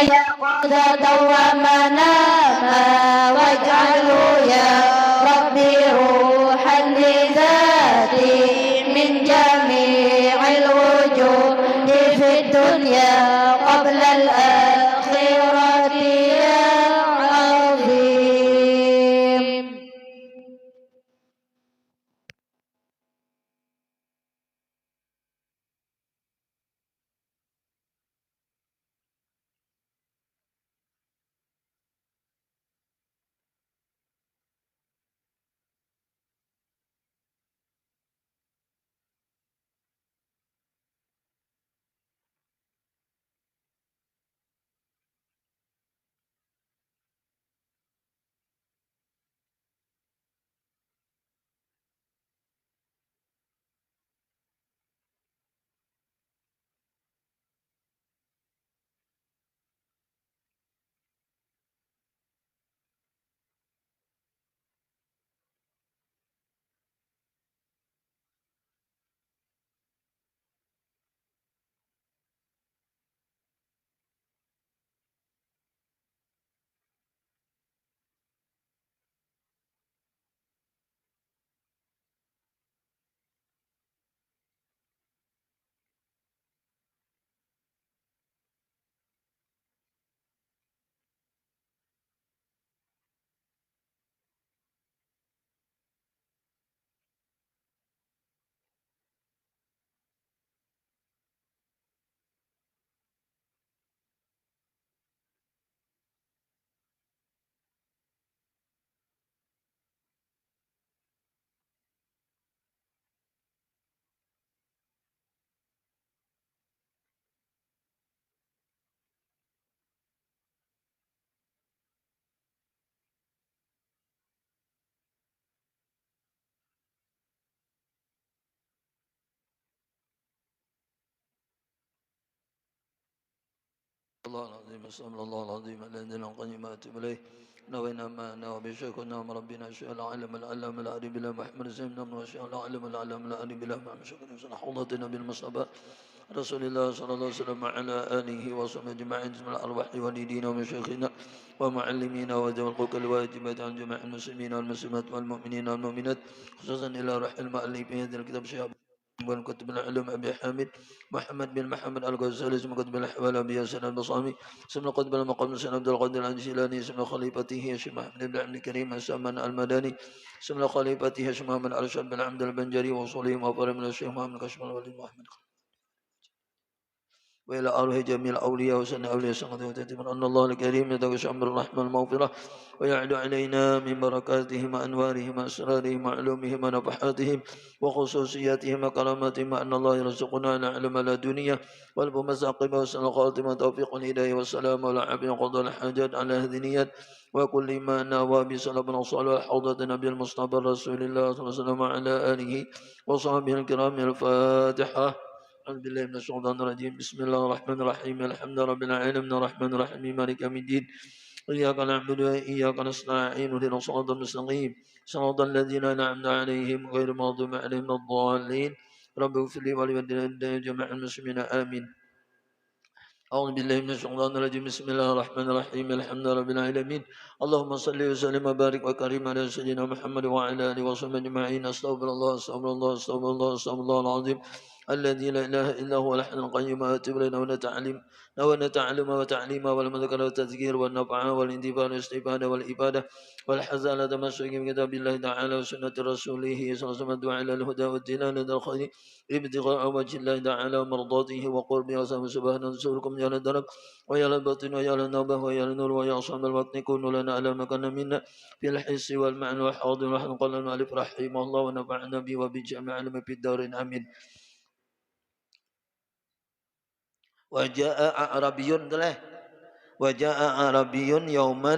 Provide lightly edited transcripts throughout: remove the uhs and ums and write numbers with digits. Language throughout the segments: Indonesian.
يقظة ومناما واجعله يا ربي روحا لذاتي من جميع الوجود في الدنيا قبل الآخرة يا عظيم. الله العظيم استغفر الله العظيم الذي لا قيمات إليه نوينا ما نوى بشكرنا من ربنا شاء العلم العلم العلي بلا محمد سيدنا من وشاء العلم العلم العلي بلا محمد شكرا سنة حوضتنا بالمصطفى رسول الله صلى الله عليه وسلم وعلى آله وصحبه أجمعين من الأرواح والدين ومشايخنا ومعلمينا وذوي الحقوق الواجبات عن جميع المسلمين والمسلمات والمؤمنين والمؤمنات خصوصا إلى روح المؤلف في هذا الكتاب شيخ والكتب العلوم أبي حامد محمد بن محمد الغزالي اسم كتب الأحوال أبي ياسر البصامي اسم قتب المقام سيدنا عبد القادر الجيلاني اسم خليفته هشام محمد بن عبد الكريم السمان المدني اسم خليفته هشام محمد الأرشد بن عبد البنجري وصولهم وفر من الشيخ محمد كشف الولي محمد وإلى أرواح جميع الأولياء وسنة أولياء السماوات وتتمنى أن الله الكريم يتغش أمر الرحمة المغفرة ويعلو علينا من بركاتهم وأنوارهم وأسرارهم وعلومهم ونفحاتهم وخصوصياتهم وكراماتهم أن الله يرزقنا العلم الدنيا والمساقب وسن الخاتمة توفيق الهداية والسلام والعافية وقضاء الحاجات على هدنيات وكل ما نوى بسلام صالح حوضة نبي المصطفى رسول الله صلى الله عليه وسلم وعلى آله وصحبه الكرام الفاتحة. أعوذ بالله من الشيطان الرجيم بسم الله الرحمن الرحيم الحمد لله رب العالمين الرحمن الرحيم مالك يوم الدين إياك نعبد وإياك نستعين اهدنا الصراط المستقيم صراط الذين أنعمت عليهم غير المغضوب عليهم ولا الضالين رب اغفر لي ولوالدي جميع المسلمين آمين. أعوذ بالله من الشيطان الرجيم بسم الله الرحمن الرحيم الحمد لله رب العالمين اللهم صل وسلم وبارك وكرم على سيدنا محمد وعلى آله وصحبه أجمعين أستغفر الله أستغفر الله أستغفر الله أستغفر الله العظيم الذي لا إله إلا هو الأحد القيوم وأتوب إلينا ونتعلم وتعليم والمذكر والتذكير والنفع والانتفاع والاستفادة والإبادة والحزانة تمسك بكتاب الله تعالى وسنة رسوله صلى الله عليه وسلم الدعاء إلى الهدى والدلالة الخير ابتغاء وجه الله تعالى ومرضاته وقربه وسلم سبحانه نسألكم يا للدرب ويا للبطن ويا للنوبة ويا للنور ويا أصحاب الوطن كونوا لنا على مكان منا في الحس والمعنى والحاضر ونحن قال المؤلف رحمه الله ونفعنا به وبجميع علم في الدار آمين. وجاء أعرابي وجاء أعرابي يوما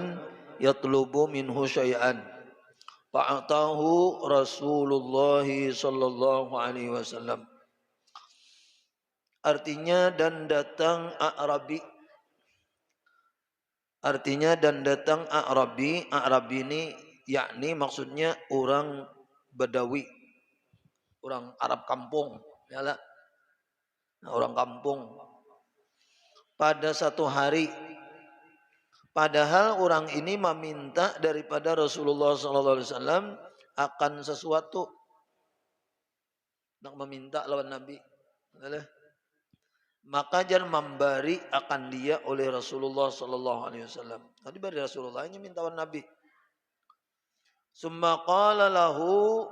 يطلب منه شيئا فأعطاه رسول الله صلى الله عليه وسلم. Artinya dan datang A'rabi. Artinya dan datang A'rabi. A'rabi ini yakni maksudnya orang Badawi, orang Arab kampung, ya lah. Orang kampung. Pada satu hari Padahal orang ini meminta daripada Rasulullah SAW akan sesuatu. Nak meminta lawan Nabi. Maka jangan memberi akan dia oleh Rasulullah SAW. Tadi bari Rasulullah ini minta lawan Nabi. Summa qala lahu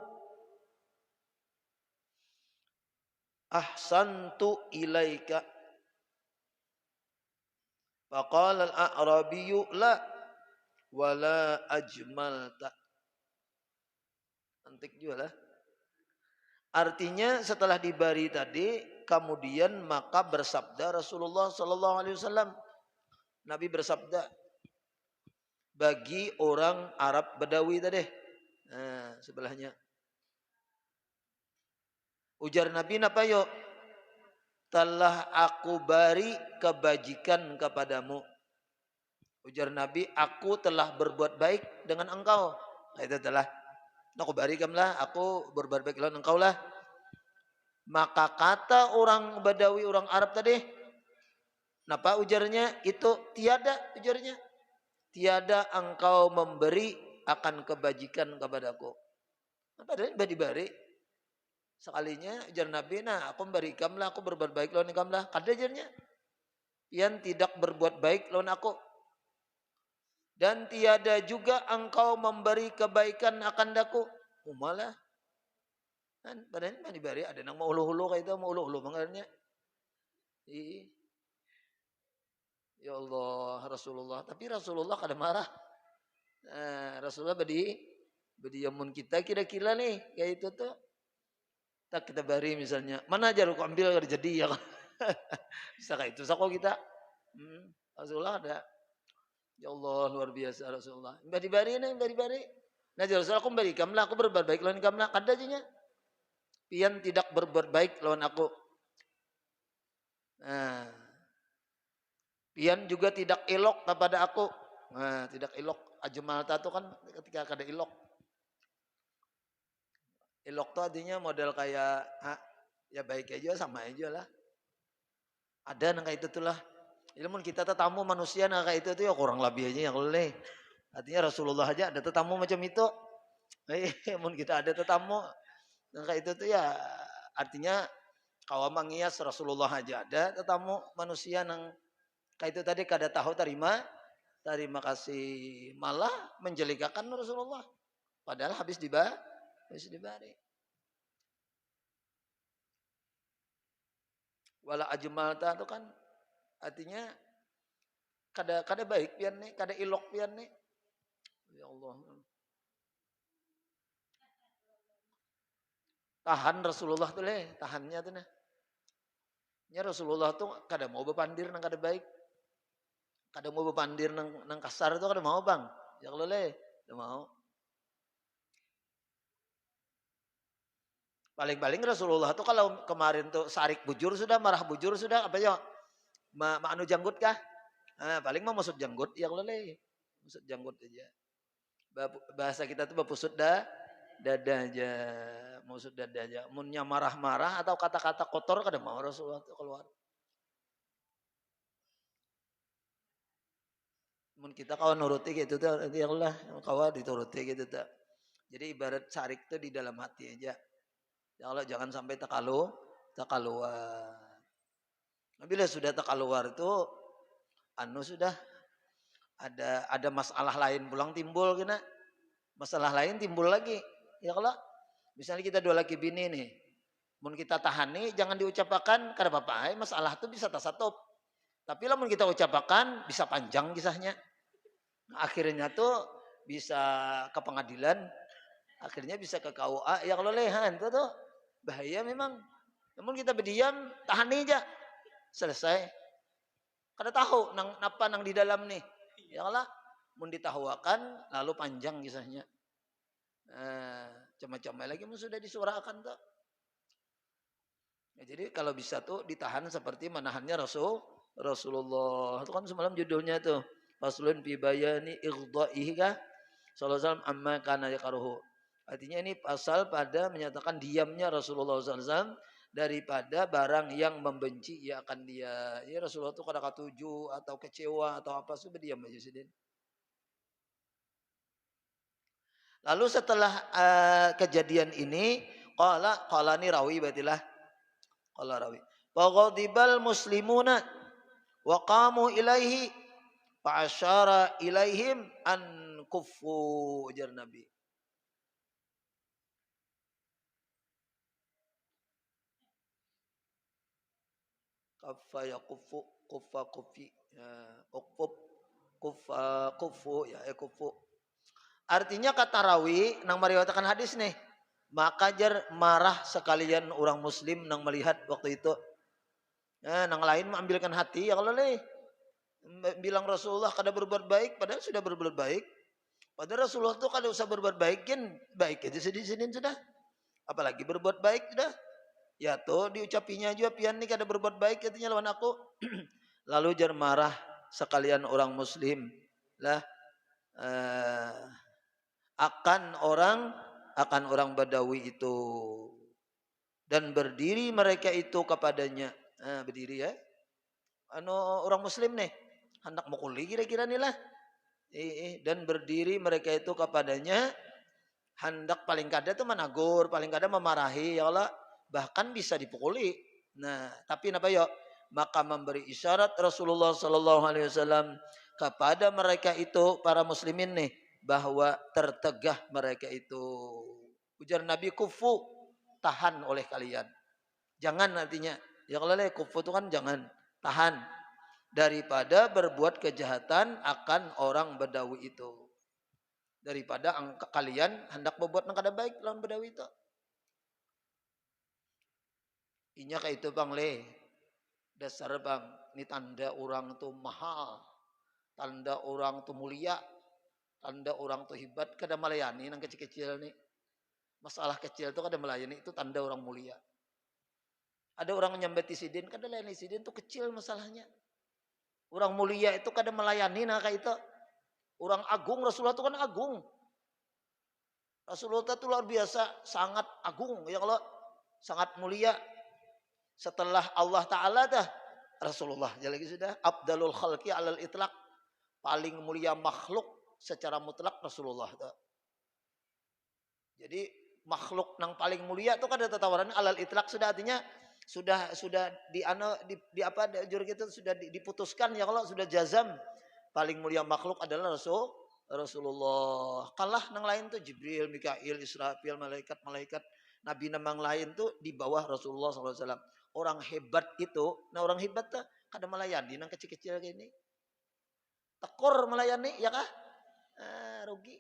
ahsantu ilaika. Faqala al-a'rabiyyu la wala ajmalta. Antik juga lah. Artinya setelah diberi tadi, kemudian maka bersabda Rasulullah sallallahu alaihi wasallam. Nabi bersabda bagi orang Arab Badawi tadi. Nah, sebelahnya. Ujar Nabi apa yo? Telah aku beri kebajikan kepadamu. Ujar Nabi, aku telah berbuat baik dengan engkau. Nah, itu telah. Aku barikamlah, aku berbuat baik dengan engkau lah. Maka kata orang Badawi, orang Arab tadi, napa ujarnya? Itu tiada ujarnya. Tiada engkau memberi akan kebajikan kepadaku. Apa tadi? Bari-bari. Sekalinya ujar Nabi, nah aku memberikanlah, aku berbuat baik lawan engkau. Kada ujarnya. Yang tidak berbuat baik lawan aku. Dan tiada juga engkau memberi kebaikan akan daku. Umalah. Kan padahal mah dibari ada nang mau ulu-ulu kayak itu, mau ulu-ulu mangarnya. Ya Allah, Rasulullah. Tapi Rasulullah kada marah. Nah, Rasulullah bedi yamun kita kira-kira nih kayak itu tuh. Tak kita bari misalnya, mana aja lu ambil kada jadi ya. Bisa kayak itu sako kita. Rasulullah ada. Ya Allah luar biasa Rasulullah. Mbak dibari. Nah Rasulullah aku berikanlah, aku berbuat baik lawan kamu. Kada aja nya. Pian tidak berbuat baik lawan aku. Nah, pian juga tidak elok kepada aku. Nah, tidak elok. Ajmalta itu kan ketika kada elok. Elok tuh artinya model kayak ya baik aja sama aja lah. Ada nang kayak itu tuh lah. Ilmu kita tetamu manusia nah kayak itu tuh ya kurang lebih aja yang boleh. Artinya Rasulullah aja ada tetamu macam itu. Ilmu kita ada tetamu nah kayak itu tuh ya artinya kawan mangias Rasulullah aja ada tetamu manusia nang kayak itu tadi kada tahu terima kasih malah menjelikakan Rasulullah. Padahal habis dibari. Wala ajmalta itu kan artinya kada baik pian nih, kada ilok pian nih. Ya Allah. Tahan Rasulullah tuh tahannya tuh nah. Ya Rasulullah tuh kada mau bepandir nang kada baik. Kada mau bepandir nang kasar tuh kada mau bang. Ya kalau kada mau. Paling-paling Rasulullah tuh kalau kemarin tuh sarik bujur sudah, marah bujur sudah, apa ya? Anu janggut kah? Nah, paling mau masuk janggut, ya kalau masuk janggut aja. Bahasa kita tuh bapusut dada aja, masuk dada aja. Munnya marah-marah atau kata-kata kotor kada mau Rasulullah tuh keluar. Mun kita kawan nuruti gitu tuh, ya Allah, kawan dituruti gitu tuh. Jadi ibarat sarik tuh di dalam hati aja. Ya Allah jangan sampai takaluar. Bila sudah takaluar itu sudah ada masalah lain pulang timbul kena. Masalah lain timbul lagi. Ya kalau misalnya kita dua laki bini nih. Mun kita tahan nih jangan diucapkan kada apa-apa. Masalah itu bisa tasatop. Tapi lah mun kita ucapkan bisa panjang kisahnya. Nah, akhirnya tuh bisa ke pengadilan. Akhirnya bisa ke KUA. Ya kalau lehan itu tuh bahaya memang. Namun kita berdiam, tahan aja. Selesai. Kada tahu nang apa nang di dalam nih. Ya Allah, mun ditahuakan lalu panjang kisahnya. Macam-macam lagi mun sudah disurahkan tuh. Ya, jadi kalau bisa tuh ditahan seperti menahannya Rasulullah. Itu kan semalam judulnya tuh. Faslun fi bayani ighdaihi kah? Sallallahu alaihi wasallam amma kana yaqruhu. Artinya ini pasal pada menyatakan diamnya Rasulullah SAW daripada barang yang membenci ia akan dia. Ya Rasulullah itu kada katuju atau kecewa atau apa sudah diam aja sidin. Lalu setelah kejadian ini qala ni rawi batilah qala rawi. Wa ghadibal muslimuna wa qamu ilaihi fa asyara ilaihim an kuffu ujar Nabi. Kaffa yakuffu kuffa kufi ukfuf kuffa kufu ya kufu. Artinya kata rawi nang meriwayatkan hadis nih, maka jar marah sekalian orang muslim nang melihat waktu itu. Nang lain mengambilkan hati ya kalau bilang Rasulullah kada berbuat baik padahal sudah berbuat baik. Padahal Rasulullah tuh kada usah berbuat baik kan baik aja sedih-sedih sudah. Apalagi berbuat baik sudah. Ya tuh diucapinya juga pian nih kada berbuat baik katanya lawan aku. Lalu jar marah sekalian orang muslim lah akan orang Badawi itu dan berdiri mereka itu kepadanya. Berdiri ya. Orang muslim nih hendak mukuli kira-kira nih lah. Dan berdiri mereka itu kepadanya hendak paling kada tuh menagur, paling kada memarahi ya Allah, bahkan bisa dipukuli. Nah, tapi napa yo? Maka memberi isyarat Rasulullah sallallahu alaihi wasallam kepada mereka itu para muslimin nih bahwa tertegah mereka itu. Ujar Nabi kufu tahan oleh kalian. Jangan nantinya. Ya kalau kufu itu kan jangan tahan daripada berbuat kejahatan akan orang Badawi itu. Daripada kalian hendak berbuat yang kada baik lawan Badawi itu. Inya kayak itu bang dasar bang, ini tanda orang tuh mahal, tanda orang tuh mulia, tanda orang tuh hebat. Kada melayani nang kecil-kecil nih, masalah kecil tuh kada melayani itu tanda orang mulia. Ada orang nyambeti sidin, kada layani sidin tuh kecil masalahnya. Orang mulia itu kada melayani nah kayak itu. Orang agung, Rasulullah itu kan agung. Rasulullah itu luar biasa, sangat agung ya kalau sangat mulia. Setelah Allah Ta'ala dah Rasulullah jadi sudah abdalul khalqi alal itlaq, paling mulia makhluk secara mutlak Rasulullah dah. Jadi makhluk yang paling mulia itu kan ada tatawaran alal itlaq sudah artinya sudah di apa jur gitu sudah diputuskan ya kalau sudah jazam paling mulia makhluk adalah Rasulullah. Kalah nang lain tuh Jibril, Mikail, Israfil, malaikat Nabi namang lain tuh di bawah Rasulullah SAW. Orang hebat itu, nah orang hebat tuh kada melayani nang kecil-kecil kayak ini. Tekor melayani ya kah? Rugi.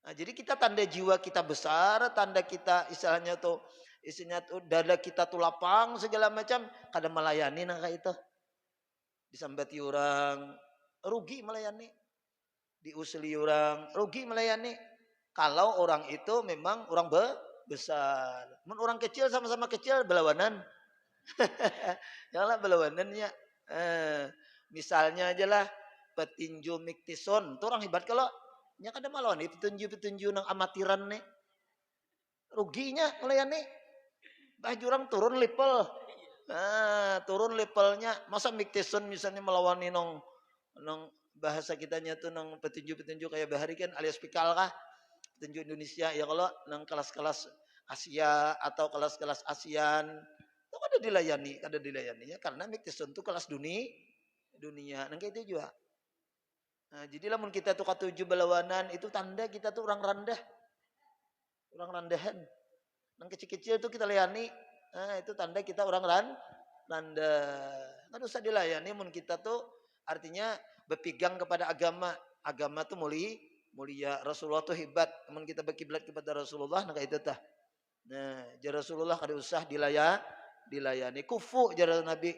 Nah, jadi kita tanda jiwa kita besar, tanda kita istilahnya tuh dada kita tuh lapang segala macam, kada melayani nang kayak itu. Disambati orang, rugi melayani. Diusili orang, rugi melayani. Kalau orang itu memang orang besar. Orang kecil sama-sama kecil berlawanan. Janganlah berlawanannya. Misalnya aja lah petinju Miktison, itu orang hebat kalau nya kada melawan petinju nang amatiran nih. Ruginya melayani. Baju orang turun level. Turun levelnya. Masa Miktison misalnya melawan nong bahasa kitanya tuh nang petinju kayak Bahari kan alias Pikal kah? Petinju Indonesia ya kalau nang kelas-kelas Asia atau kelas-kelas ASEAN itu kada dilayani ya karena Miktison itu kelas dunia nang kayak itu juga. Nah, jadi lamun kita tuh katuju belawanan itu tanda kita tuh orang rendah. Orang rendahan. Nang kecil-kecil tuh kita layani, itu tanda kita orang rendah. Kan usah dilayani mun kita tuh artinya berpegang kepada agama. Agama tuh mulia. Rasulullah tuh hebat. Mun kita berkiblat kepada Rasulullah nah kayak itu tah. Nah, jar Rasulullah kada usah dilayani. Kufu jar Nabi.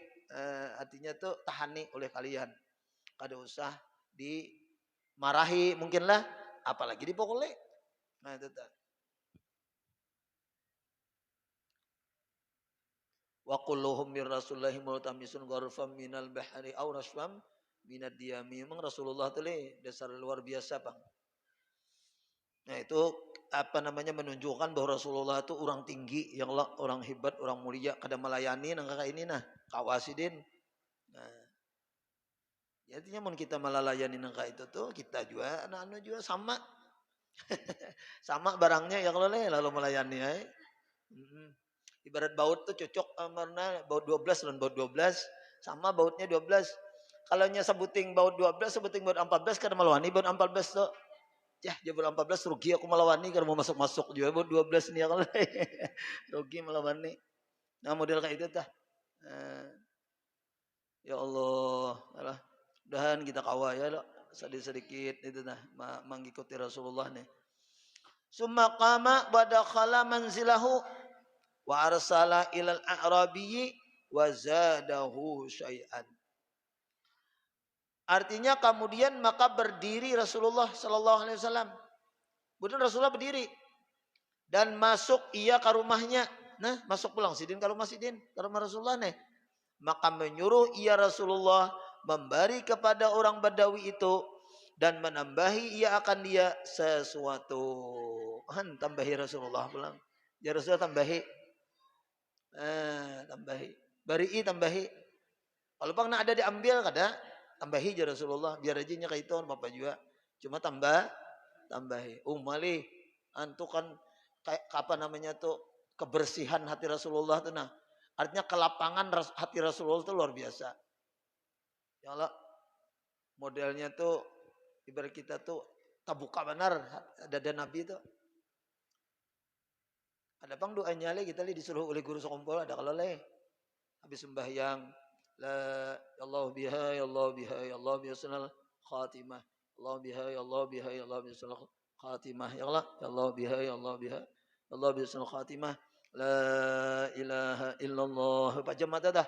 Artinya tuh tahani oleh kalian. Kada usah dimarahi mungkinlah apalagi dipukuli. Nah itu tah. Wa kulluhum mir rasulillahi multamisun gharfam minal bahri aw rasfam minad diyami. Memang Rasulullah itu dasar luar biasa bang. Nah itu menunjukkan bahwa Rasulullah itu orang tinggi, yang orang hebat, orang mulia, kada melayani nang kakak ini nah kawasidin. Nah, ya artinya mun kita melayani nang kakak itu tuh kita juga anak-anak juga sama. Sama barangnya ya kalau lalu melayani ya. Ibarat baut tuh cocok karena baut 12 dan baut 12 sama bautnya 12. Kalau nya sebuting baut 12, sebuting baut 14 kada melawani baut 14 tuh. Ya, jebol 14 rugi aku melawani karena mau masuk-masuk juga baut 12 nih kalau rugi melawani. Nah, model kayak itu tah. Ya Allah, alah. Mudahan kita kawal ya lo sedikit itu nah mengikuti Rasulullah nih. Summa qama wa dakhala manzilahu wa arsala ilal a'rabiyyi wa zadahu syai'an. Artinya kemudian maka berdiri Rasulullah sallallahu alaihi wasallam. Kemudian Rasulullah berdiri dan masuk ia ke rumahnya. Nah, masuk pulang sidin ke rumah sidin, ke rumah Rasulullah nih. Maka menyuruh ia Rasulullah memberi kepada orang Badawi itu dan menambahi ia akan dia sesuatu. Tambahi Rasulullah pulang. Ya Rasulullah tambahi. Tambahi. Bari'i tambahi. Kalau bang nak ada diambil kada tambahi aja Rasulullah biar aja nya kayak itu bapak juga. Cuma tambahi. Mali antu kan kayak apa namanya tuh kebersihan hati Rasulullah tuh nah. Artinya kelapangan hati Rasulullah itu luar biasa. Ya Allah, modelnya tuh ibarat kita tuh tabuka benar dada Nabi itu. Ada bang doanya kita disuruh oleh guru sekompol ada kalau habis sembahyang la ya Allah biha ya Allah biha ya Allah biha sunal khatimah Allah biha ya Allah biha ya Allah biha sunal khatimah ya Allah biha ya Allah biha ya Allah biha sunal khatimah la ilaha illallah baca mata dah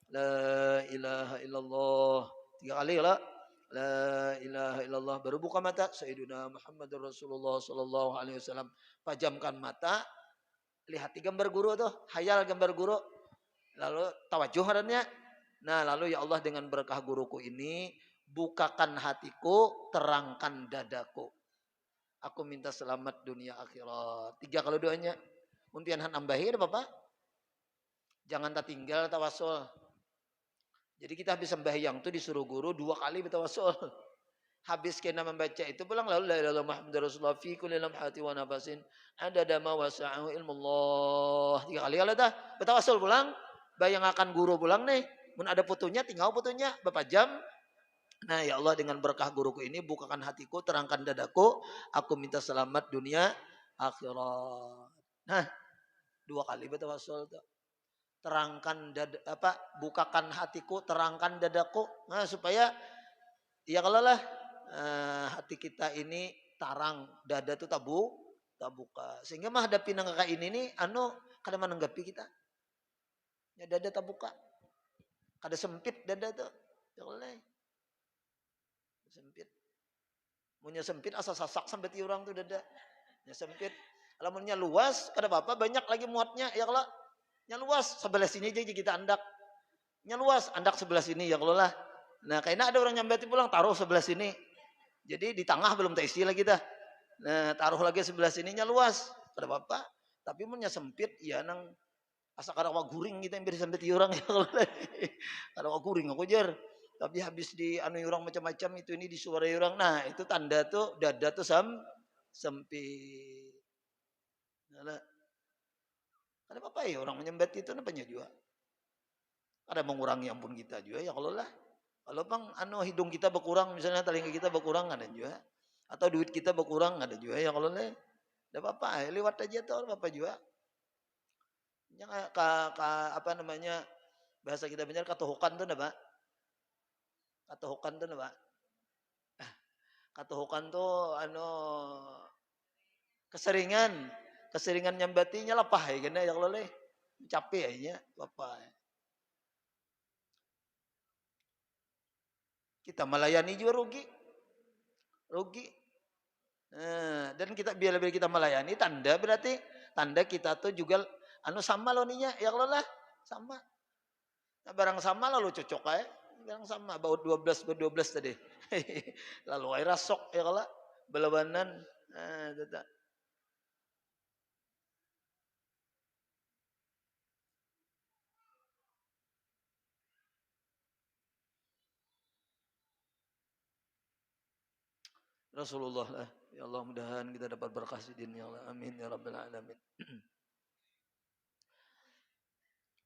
la ilaha illallah 3 kali lah la ilaha illallah baru buka mata Sayyiduna Muhammadur Rasulullah sallallahu alaihi wasallam pajamkan mata lihati gambar guru tuh hayal gambar guru lalu tawajuh adanya. Nah lalu ya Allah dengan berkah guruku ini bukakan hatiku, terangkan dadaku. Aku minta selamat dunia akhirat. 3 kalau doanya. Mungkin nambahi ada Bapak. Jangan tak tinggal tawasul. Jadi kita habis sembahyang tuh disuruh guru 2 kali bertawasul. Habis kena membaca itu pulang lalu la ilaha illallah Muhammadur Rasulullah fi kulli lamhati wa nafasin adada ma wasa'ahu ilmullah. 3 kali kalau dah bertawasul pulang, bayang akan guru pulang nih. Mun ada fotonya tinggal fotonya berapa jam. Nah ya Allah dengan berkah guruku ini bukakan hatiku, terangkan dadaku, aku minta selamat dunia akhirat. Nah 2 kali bertawasul tuh. Terangkan bukakan hatiku, terangkan dadaku. Nah supaya ya kalau lah hati kita ini tarang, dada tuh tabuka. Sehingga menghadapi nangka ini nih kada menanggapi kita. Ya dada tabuka. Kada sempit dada tuh. Ya Allah. Sempit. Munya sempit asa sasak sampai tiurang tuh dada. Ya sempit. Alamunnya luas, kada apa-apa banyak lagi muatnya ya kalau. Nya luas sebelah sini aja kita andak. Nya luas andak sebelah sini ya kalau lah. Nah kayaknya ada orang nyambati pulang taruh sebelah sini. Jadi di tengah belum terisi lagi dah. Nah taruh lagi sebelah sininya luas. Ada apa-apa. Tapi punya sempit ya nang asa kada wa guring kita yang bisa sampai orang ya. Kada wa guring aku jar. Tapi habis di orang macam-macam itu ini disuarai orang. Nah itu tanda tuh dada tuh sempit. Nah, ada apa-apa ya orang menyembet itu napanya juga. Ada mengurangi ampun kita juga ya kalau lah. Kalau bang hidung kita berkurang misalnya telinga kita berkurang ada juga atau duit kita berkurang ada juga ya kalau le ada apa-apa lewat aja tuh apa juga yang apa namanya bahasa kita benar katuhukan tuh apa katuhukan tuh apa katuhukan tuh keseringan nyambatinya lapah ya gini ya kalau le capek aja apa kita melayani juga rugi. Dan kita biar kita melayani berarti tanda kita tuh juga sama loh ninya ya kalau lah sama. Nah, barang sama lalu cocok aja. Barang sama baut 12 tadi. Lalu air rasok ya kalau belawanan. Rasulullah lah. Ya Allah, mudahan kita dapat berkah sidin ya Allah. Amin ya rabbal alamin.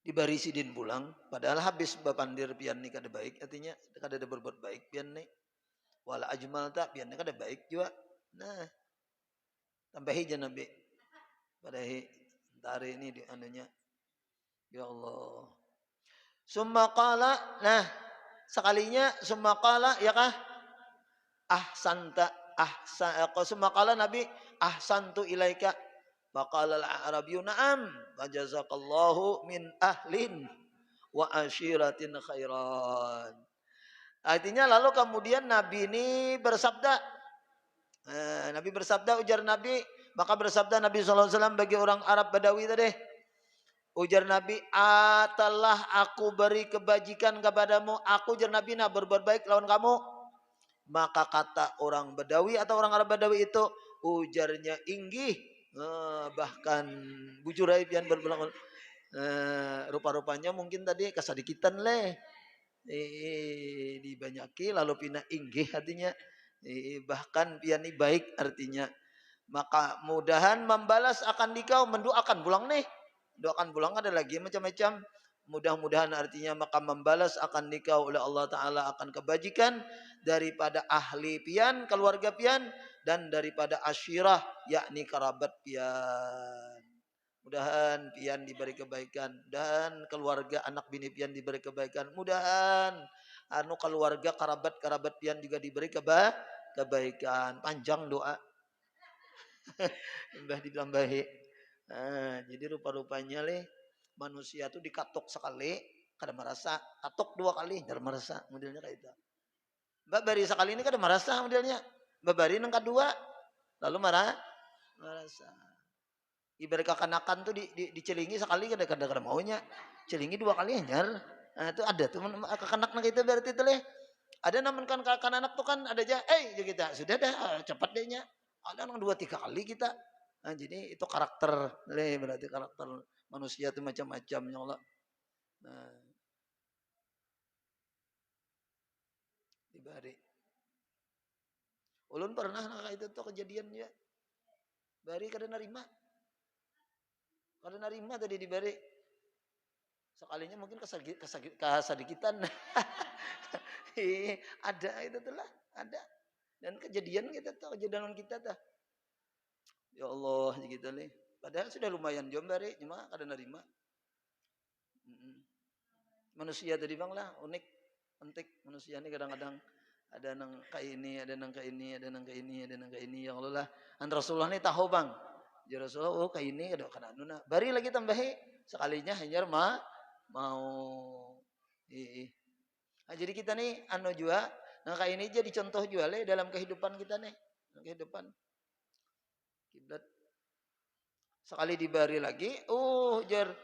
Dibari sidin pulang, padahal habis bapandir pian ni kada baik, artinya kada ada berbuat baik pian ni. Wala ajmal tak pian ni kada baik juga. Nah, tambahi je Nabi. Padahi tari ini di anunya. Ya Allah. Summa qala, nah sekalinya summa qala ya kah? Ahsanta summa qala Nabi ahsantu ilaika. Faqala al-a'rabiyyu na'am wa jazakallahu min ahlin wa ashiratin khairan. Artinya lalu kemudian Nabi ini bersabda, Nabi bersabda, ujar Nabi, maka bersabda Nabi SAW bagi orang Arab Badawi tadi, ujar Nabi, telah aku beri kebajikan kepadamu, aku ujar Nabi nah berbuat baik lawan kamu. Maka kata orang Badawi atau orang Arab Badawi itu, ujarnya inggih. Bahkan bujurai pian berbelang, rupa-rupanya mungkin tadi kesadikitan leh, dibanyaki lalu pina inggih artinya, bahkan pian ini baik artinya. Maka mudahan membalas akan dikau, mendoakan pulang nih, doakan pulang ada lagi macam-macam. Mudah-mudahan artinya maka membalas akan dikau oleh Allah Ta'ala akan kebajikan daripada ahli pian, keluarga pian, dan daripada asyirah yakni kerabat pian. Mudahan pian diberi kebaikan dan keluarga anak bini pian diberi kebaikan. Mudahan keluarga kerabat pian juga diberi kebaikan. Panjang doa. Mbah ditambahi. Jadi rupa-rupanya manusia itu dikatok sekali kada merasa, katok dua kali kada merasa, modelnya kayak itu. Mbak bari sekali ini kada merasa modelnya. Mbak bari nang kedua lalu merasa. Ibarat kekanakan tuh dicelingi sekali kada maunya. Celingi dua kali anyar. Nah, itu ada tuh kekanak nang kita berarti itu Ada namun kan anak tuh kan ada aja, kita sudah dah cepat dehnya. Ada nang 2-3 kali kita. Nah, jadi itu karakter berarti karakter manusia itu macam-macam ya Allah. Nah, dibari. Ulun pernah itu tuh kejadian ya. Bari kada narima. Kada narima tadi dibari. Sekalinya mungkin kesadikitan. Ada itu tuh lah, ada. Dan kejadian kita tuh, kejadian kita tuh. Ya Allah, gitu nih. Padahal sudah lumayan jombari, cuma kada narima. Manusia tadi bang lah, unik, penting. Manusia ini kadang-kadang ada nang kayak ini, ada nang kayak ini, ada nang kayak ini, ada nang kayak ini. Ya Allah lah. Rasulullah ini tahu bang. Ya Rasulullah, kayak ini ada kada nuna. Bari lagi tambahi sekalinya hanya mau. Nah, jadi kita nih juga, nah kayak ini jadi contoh juga dalam kehidupan kita nih, kehidupan kiblat. Sekali dibari lagi, jar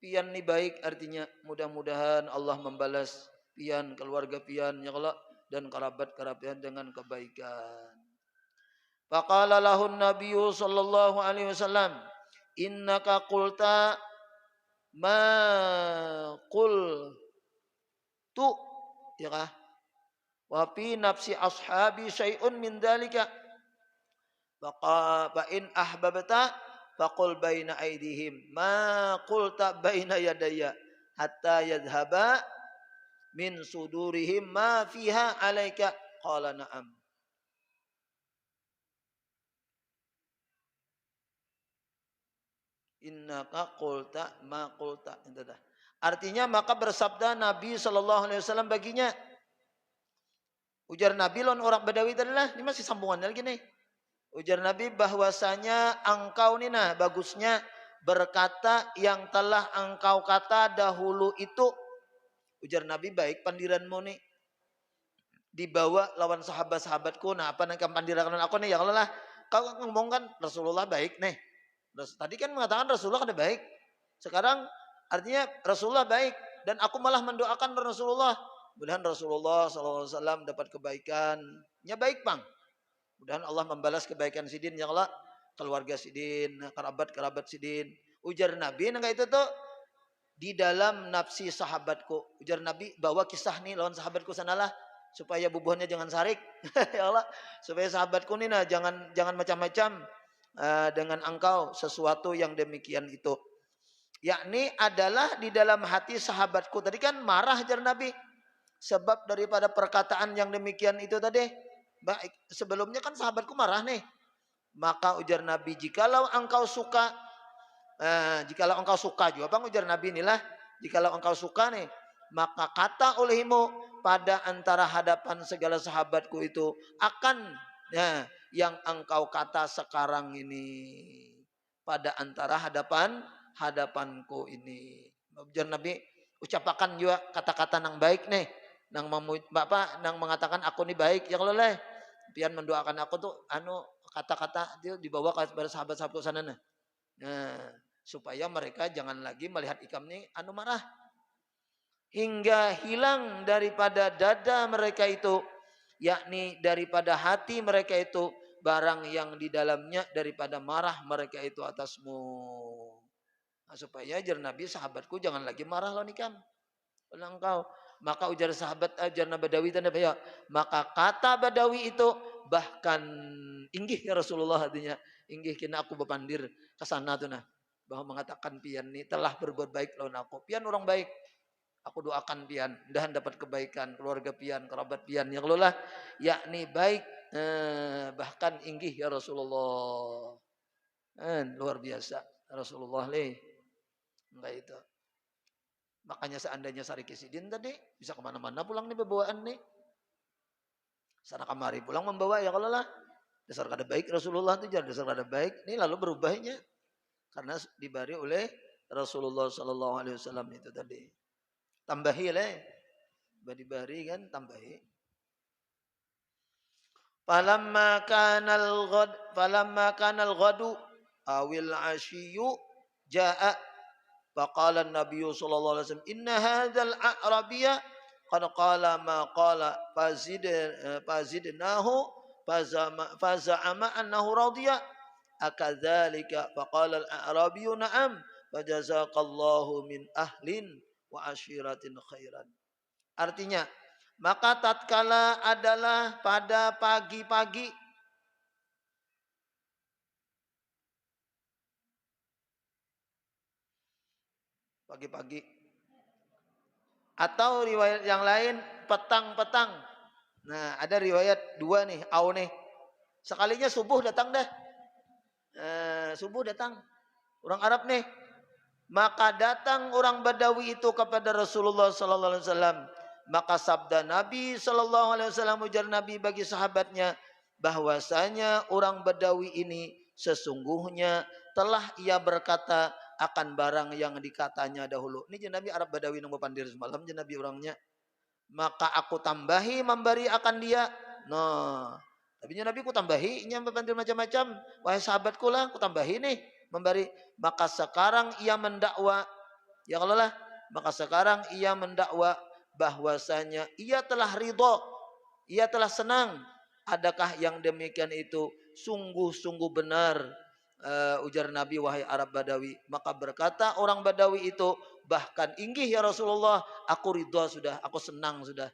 pian nih baik artinya mudah-mudahan Allah membalas pian, keluarga pian ya Allah dan kerabat pian dengan kebaikan. Faqala lahun nabiyyu sallallahu alaihi wasallam, innaka qulta ma qul tu ya kah? Wa fi nafsi ashabi syai'un min dzalika. Fa in ahbabta faqul baina aydihim ma qulta baina yadayya hatta yadhhaba min sudurihim ma fiha alaika qala na'am. Innaka qulta ma qulta. Artinya maka bersabda Nabi SAW baginya. Ujar Nabi lon orang Badawi tadi lah. Ini masih sambungan lagi nih. Ujar Nabi bahwasanya engkau nih nah bagusnya berkata yang telah engkau kata dahulu itu. Ujar Nabi baik pandiranmu nih. Dibawa lawan sahabat-sahabatku. Nah apa yang pandiran aku nih ya Allah lah. Kau ngomong kan Rasulullah baik nih. Tadi kan mengatakan Rasulullah kada baik. Sekarang artinya Rasulullah baik. Dan aku malah mendoakan Rasulullah. Mudah-mudahan Rasulullah SAW dapat kebaikannya baik bang. Mudah-mudahan Allah membalas kebaikan sidin ya Allah. Keluarga sidin, kerabat sidin. Ujar Nabi nah itu tuh. Di dalam nafsi sahabatku. Ujar Nabi bawa kisah nih lawan sahabatku sanalah. supaya bubuhannya jangan sarik. Ya Allah, supaya sahabatku ini nah jangan macam-macam dengan engkau sesuatu yang demikian itu. Yakni adalah di dalam hati sahabatku. Tadi kan marah jar Nabi. Sebab daripada perkataan yang demikian itu tadi. Baik, sebelumnya kan sahabatku marah nih. Maka ujar Nabi, jikalau engkau suka, jikalau engkau suka juga, bang ujar Nabi inilah, jikalau engkau suka nih, maka kata olehmu pada antara hadapan segala sahabatku itu akan ya, yang engkau kata sekarang ini pada antara hadapanku ini. Ujar Nabi, ucapakan juga kata-kata nang baik nih, nang bapak nang mengatakan aku ini baik ya kalau leh. Pian mendoakan aku tuh kata-kata itu dibawa kepada sahabat-sahabat sana nah. Supaya mereka jangan lagi melihat ikam ini marah. Hingga hilang daripada dada mereka itu, yakni daripada hati mereka itu, barang yang di dalamnya daripada marah mereka itu atasmu. Nah, supaya ajar Nabi, sahabatku jangan lagi marah lawan ikam. Oleh engkau. Maka ujar sahabat, ajar Nabi Badawi dan Nabi, maka kata Badawi itu bahkan inggih ya Rasulullah artinya. Inggih kena aku bepandir ke sana tuh nah. Bahwa mengatakan pian ini telah berbuat baik lawan aku. Pian orang baik. Aku doakan pian, mudahan dapat kebaikan keluarga pian, kerabat pian yang lolah, yakni baik, bahkan inggih ya Rasulullah. Luar biasa Rasulullah enggak itu. Makanya seandainya Sari Kisidin tadi bisa kemana-mana pulang nih bawaan nih. Sana kamari pulang membawa ya kalau lah. Dasar kada baik Rasulullah itu jangan dasar kada baik. Ini lalu berubahnya karena dibari oleh Rasulullah Sallallahu Alaihi Wasallam itu tadi. Tambahi leh. Bari kan tambahi. Falamma kanal ghadu awil ashiyu jaa faqala an-nabiy sallallahu alaihi wasallam inna hadzal a'rabiyya qad qala ma qala fazidnahu faza'ama annahu radiya akadzalika faqala al-a'rabiyyu na'am fajazaqallahu min ahlin wa ashiratin khairan. Artinya, maka tatkala adalah pada pagi-pagi atau riwayat yang lain petang-petang. Nah, ada riwayat dua nih, nih. Sekalinya subuh datang dah. Subuh datang. Orang Arab nih. Maka datang orang Badawi itu kepada Rasulullah sallallahu alaihi wasallam. Maka sabda Nabi sallallahu alaihi wasallam ujar Nabi bagi sahabatnya bahwasanya orang Badawi ini sesungguhnya telah ia berkata akan barang yang dikatanya dahulu. Ini Nabi Arab Badawi nang bepandir semalam Nabi orangnya. Maka aku tambahi memberi akan dia. Nah, tapi Nabi ku tambahi nya bepandir macam-macam. Wahai sahabatku lah, aku tambahi nih memberi. Maka sekarang ia mendakwa, ya kalau lah, maka sekarang ia mendakwa bahwasanya ia telah ridho, ia telah senang. Adakah yang demikian itu sungguh-sungguh benar? Ujar Nabi, wahai Arab Badawi. Maka berkata orang Badawi itu, bahkan inggih ya Rasulullah, aku ridho sudah, aku senang sudah.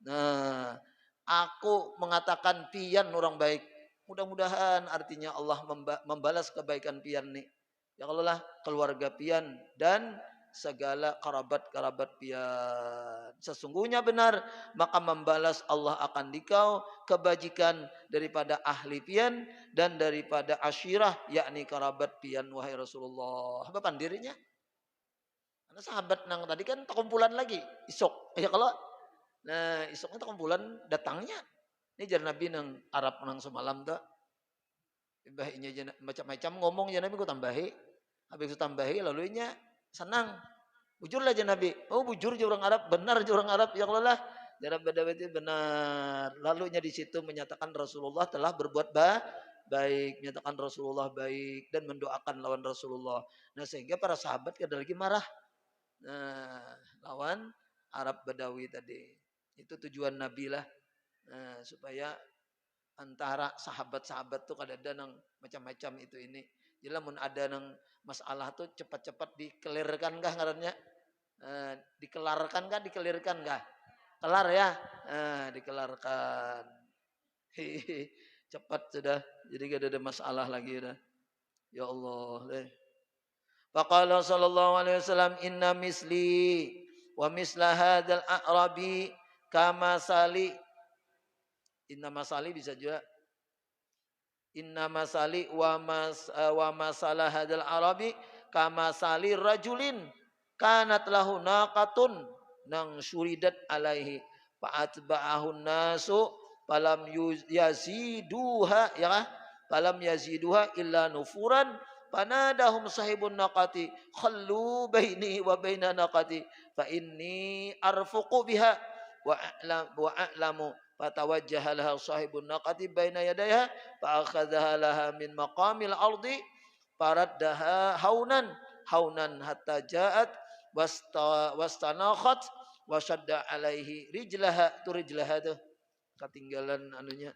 Nah, aku mengatakan pian orang baik. Mudah-mudahan artinya Allah membalas kebaikan pian nih. Ya Allah lah keluarga pian dan segala kerabat-kerabat pian. Sesungguhnya benar maka membalas Allah akan dikau kebajikan daripada ahli pian dan daripada asyirah yakni kerabat pian wahai Rasulullah. Apa pandirinya? Karena sahabat nang tadi kan kumpulan lagi isok. Ya kalau nah isoknya kumpulan datangnya. Ini jar Nabi nang Arab nang semalam tuh. Bahinya macam-macam ngomong ya Nabi ku tambahi. Habis itu tambahi lalu nya senang. Bujurlah aja Nabi. Oh bujur je orang Arab, benar je orang Arab ya Allah lah. Arab Badawi itu benar. Lalu nya di situ menyatakan Rasulullah telah berbuat baik, menyatakan Rasulullah baik dan mendoakan lawan Rasulullah. Nah sehingga para sahabat kada lagi marah. Nah, lawan Arab Badawi tadi. Itu tujuan Nabi lah. Nah, supaya antara sahabat-sahabat tuh kadang-kadang nang macam-macam itu ini. Jadi mun ada nang masalah tuh cepat-cepat dikelirkan kah ngarannya? Dikelarkan kah, dikelirkan kah? Kelar ya. Nah, dikelarkan. Hehehe. Cepat sudah. Jadi gak ada masalah lagi dah. Ya Allah. Faqala sallallahu alaihi wasallam inna misli wa misla hadzal a'rabi kama sali. Inna masali bisa juga. Inna masali wa masalah hadzal arabi kama sali rajulin kanat lahu naqatun nang syuridat alaihi fa'atba'ahun nasu falam yaziduha ya falam yaziduha illa nufuran panadahum sahibun naqati khallu baini wa baina naqati fa inni arfuqu biha wa a'lamu fatawajjaha laha sahibun naqati baina yadayha fa akhadhaha laha min maqamil ardi faraddaha haunan hatta ja'at wastanakhat wa shadda alaihi rijlaha tu rijlaha tuh ketinggalan anunya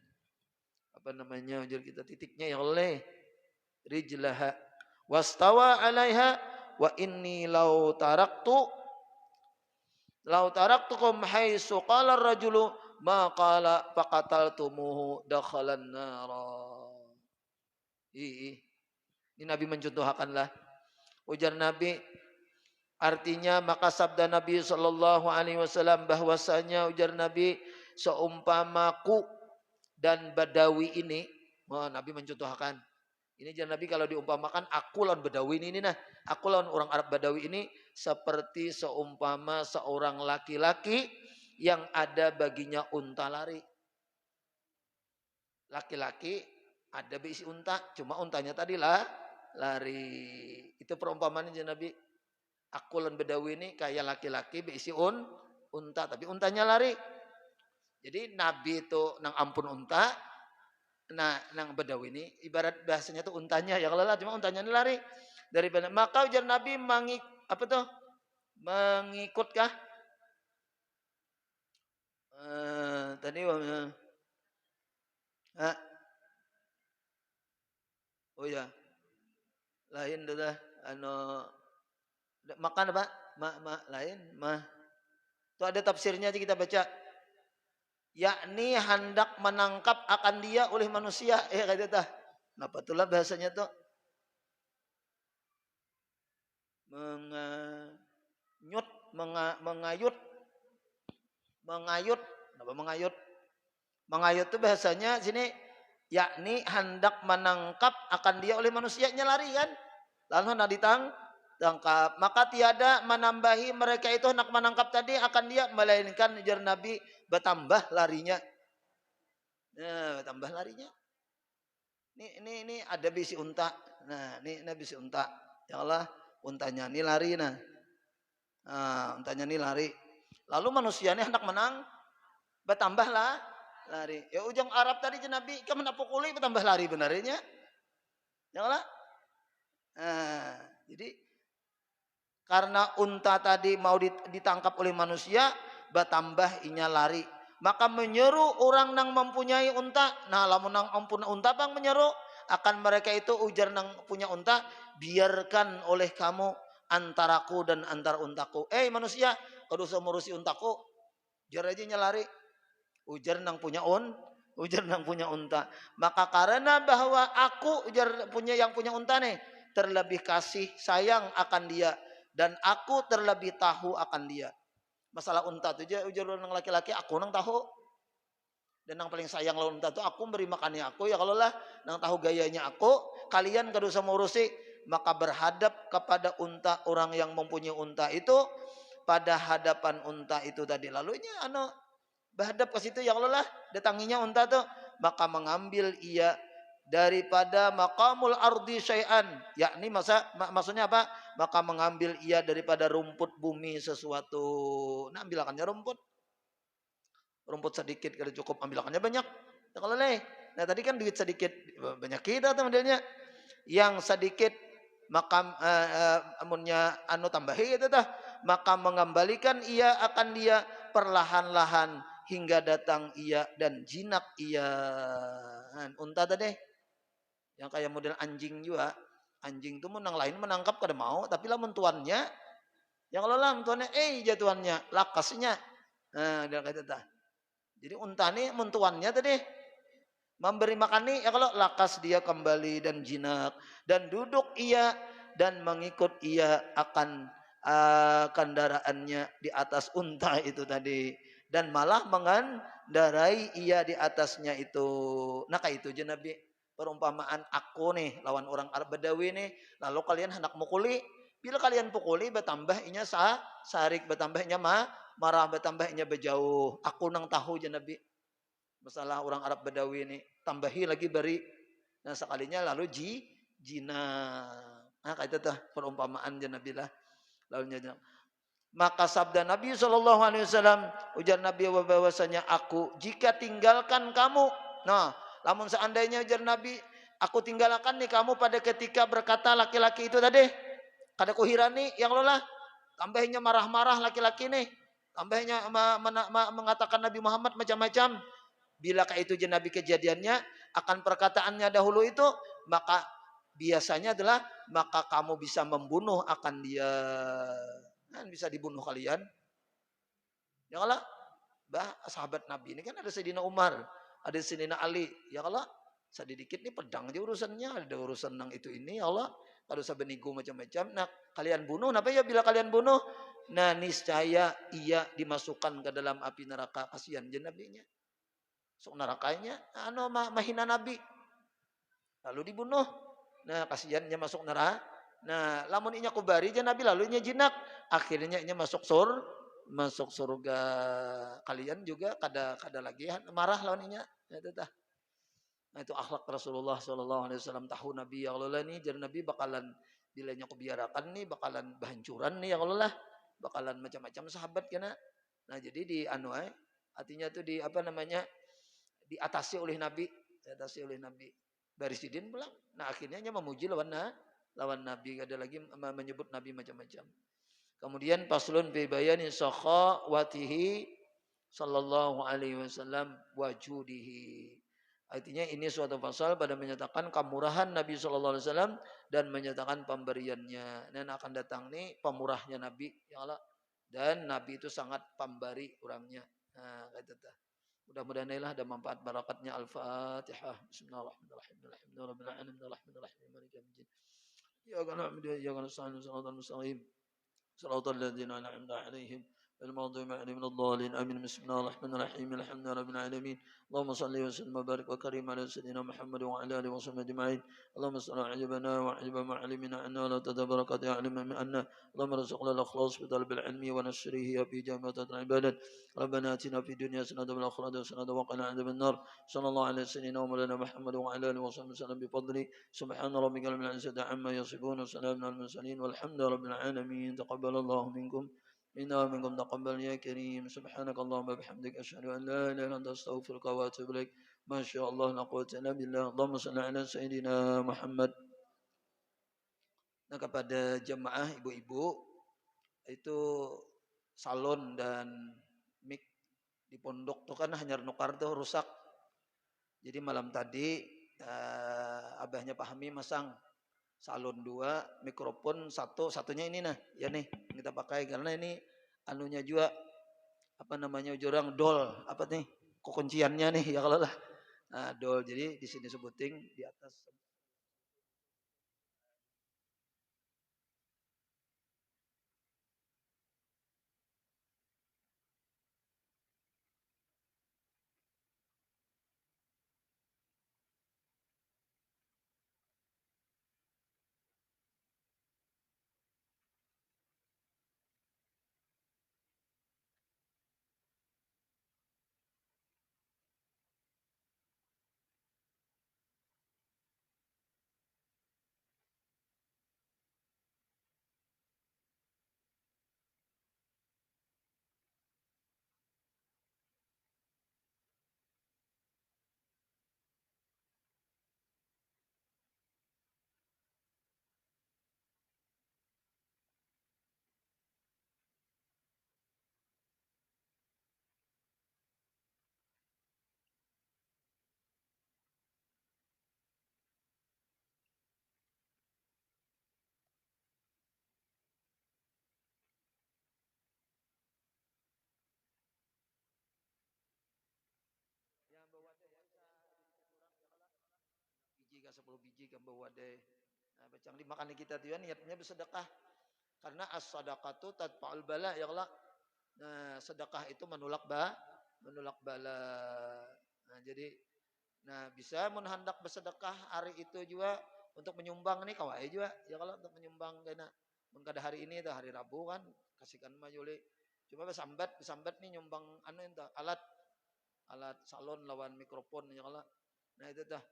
apa namanya ujar kita titiknya ya oleh rijlaha wastawa alaiha wa inni lau taraktukum haitsu qala ar-rajulu ma qala faqataltumuhu dakhalan nara. Ini Nabi mencontohkanlah ujar Nabi artinya maka sabda Nabi sallallahu alaihi wasallam bahwasanya ujar Nabi seumpamaku dan Badawi ini Nabi mencontohkan ini ujar Nabi kalau diumpamakan aku lawan Badawi ini nah aku lawan orang Arab Badawi ini seperti seumpama seorang laki-laki yang ada baginya unta lari. Laki-laki ada berisi unta, cuma untanya tadi lah lari. Itu perumpamaan Nabi. Aku lan Badawi ini kayak laki-laki berisi unta, tapi untanya lari. Jadi Nabi itu nang ampun unta, nah nang Badawi ini ibarat bahasanya tuh untanya ya kalau lah cuma untanya ini lari daripada maka ujar Nabi mengikutkah? Tadi oh ya lain dah makan apa lain itu ada tafsirnya aja kita baca yakni hendak menangkap akan dia oleh manusia kata tah kenapa itulah bahasanya tuh mengayut apa mengayut itu bahasanya sini yakni hendak menangkap akan dia oleh manusianya lari kan lalu hendak ditangkap maka tiada menambahi mereka itu hendak menangkap tadi akan dia melainkan ujar Nabi bertambah larinya bertambah larinya ini ada bisi unta nah ini bisi unta ya Allah untanya ini lari untanya ini lari lalu manusianya hendak menang bertambah lah lari ya ujung Arab tadi Nabi kan menapukuli bertambah lari benarnya ya Allah jadi karena unta tadi mau ditangkap oleh manusia bertambah inya lari maka menyeru orang nang mempunyai unta nah lamun nang ampun unta bang menyeru akan mereka itu ujar nang punya unta biarkan oleh kamu antaraku dan antar untaku manusia kalau usah ngurusi untaku jar aja nyalari ujar nang punya unta maka karena bahwa aku ujar yang punya unta nih terlebih kasih sayang akan dia dan aku terlebih tahu akan dia masalah unta tuh aja ujar nang laki-laki aku nang tahu dan nang paling sayang lawan unta tuh aku beri makannya aku ya kalau lah nang tahu gayanya aku kalian kada usah ngurusi maka berhadap kepada unta orang yang mempunyai unta itu pada hadapan unta itu tadi lalunya berhadap ke situ ya Allah lah datanginya unta tuh maka mengambil ia daripada maqamul ardi syai'an yakni maksudnya apa maka mengambil ia daripada rumput bumi sesuatu nah ambilakannya rumput sedikit kada cukup ambilakannya banyak ya kalau nah tadi kan duit sedikit banyak kita tuh modelnya yang sedikit maka amunnya tambahi itu tah maka mengembalikan ia akan dia perlahan-lahan hingga datang ia dan jinak ia unta tadi yang kayak model anjing juga anjing tuh menang lain menangkap kada mau tapi lamun tuannya yang lalam tuannya jatuhannya lakasnya Nah, dia kata tah. Jadi unta nih mentuannya tadi memberi makan nih ya kalau lakas dia kembali dan jinak dan duduk ia dan mengikut ia akan kendaraannya di atas unta itu tadi dan malah mengendarai ia di atasnya itu. Nah kayak itu aja Nabi perumpamaan aku nih lawan orang Arab Badawi nih lalu kalian hendak mukuli bila kalian pukuli bertambah inya sarik bertambahnya marah bertambahnya berjauh aku nang tahu aja Nabi masalah orang Arab Badawi ini tambahi lagi beri nah sekalinya lalu jina nah kayak itu tuh perumpamaan aja Nabi lah lalu nyanya maka sabda Nabi SAW ujar Nabi bahwasanya aku jika tinggalkan kamu nah namun seandainya ujar Nabi aku tinggalkan nih kamu pada ketika berkata laki-laki itu tadi kada kuhirani yang lo lah tambahnya marah-marah laki-laki nih tambahnya mengatakan Nabi Muhammad macam-macam bila kayak itu Nabi kejadiannya akan perkataannya dahulu itu maka biasanya adalah maka kamu bisa membunuh akan dia kan bisa dibunuh kalian ya kalau bah sahabat Nabi ini kan ada Sayyidina Umar ada Sayyidina Ali ya kalau sedikit nih pedang aja urusannya ada urusan nang itu ini ya Allah kalau sabenigu macam-macam nah kalian bunuh kenapa ya bila kalian bunuh nah niscaya ia dimasukkan ke dalam api neraka kasihan je nabinya sok nerakanya anu mahina Nabi lalu dibunuh nah kasihannya masuk neraka nah lamun inya kubari aja Nabi lalu inya jinak akhirnya inya masuk surga kalian juga kada lagi marah lawan inya itu tah nah itu akhlak Rasulullah SAW tahu Nabi ya Allah nih jadi Nabi bakalan bilanya kebiarakan nih bakalan bahancuran nih ya Allah lah bakalan macam-macam sahabat kena nah jadi di anu artinya tuh di apa namanya diatasi oleh Nabi Barisidin pulang nah akhirnya memuji lawan Nabi ada lagi menyebut Nabi macam-macam kemudian paslun fi bayani sakhawatihi sallallahu alaihi wasallam wajudihi artinya ini suatu pasal pada menyatakan kemurahan Nabi sallallahu alaihi wasallam dan menyatakan pemberiannya dan akan datang nih pemurahnya Nabi ya Allah dan Nabi itu sangat pemberi orangnya nah kata mudah-mudahan inilah ada manfaat barakatnya Al-Fatihah. Bismillahirrahmanirrahim. Alhamdulillahirrahmanirrahim. Maliki yaumiddin. Iyyaka na'budu wa iyyaka nasta'in. Shiratal mustaqim. Shiratal ladzina an'amta 'alaihim المغضوب عليهم ولا الضالين آمين بسم الله الرحمن الرحيم الحمد لله رب العالمين اللهم صل وسلم وبارك وكرم على سيدنا محمد وعلى آله وصحبه أجمعين اللهم صل عجبنا وعجب ما علمنا عنا ولا تدبرك يعلم عنا اللهم ارزقنا الإخلاص في طلب العلم ونشره في جامعة العبادة ربنا آتنا في الدنيا حسنة وفي الآخرة حسنة وقنا عذاب النار صلى الله على سيدنا ومولانا محمد وعلى آله وصحبه وسلم بفضله سبحان ربك رب العزة عما يصفون وسلام على المرسلين والحمد لله رب العالمين تقبل الله منكم منا ومنكم تقبل يا كريم سبحانك اللهم وبحمدك أشهد أن لا إله إلا أنت أستغفرك وأتوب إليك ما شاء الله لا قوة إلا بالله اللهم صل على سيدنا Muhammad. Nah kepada jemaah ibu-ibu itu salon dan mic di pondok tuh kan hanya nukar tuh rusak jadi malam tadi abahnya pahami masang salon 2 mikrofon satunya ini nah ya nih kita pakai karena ini anunya juga apa namanya jurang dol apa nih kunciannya nih ya kalau lah nah, dol jadi di sini sebuting di atas 10 biji gambar wadai. Nah, bacang dimakan kita tuh niatnya bersedekah. Karena as-sadaqatu tadfa'ul bala ya Allah. Nah, sedekah itu menolak bala. Nah, jadi bisa hendak bersedekah hari itu juga untuk menyumbang nih kawai juga ya kalau untuk menyumbang dana. Mengkada hari ini hari Rabu kan kasihkan mah Juli. Cuma besambat nih nyumbang itu alat salon lawan mikrofon ya kalau. Nah itu dah.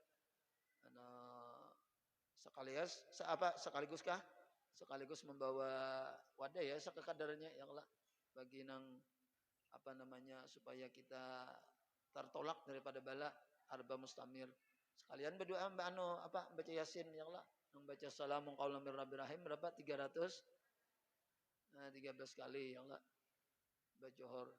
Sekaligus kah? Sekaligus membawa wadah ya sekekadarnya ya Allah bagi nang supaya kita tertolak daripada bala arba mustamir. Sekalian berdoa baca Yasin ya Allah. Membaca salamun qaulan mir rabbir rahim berapa? 13 kali ya Allah. Baca johor.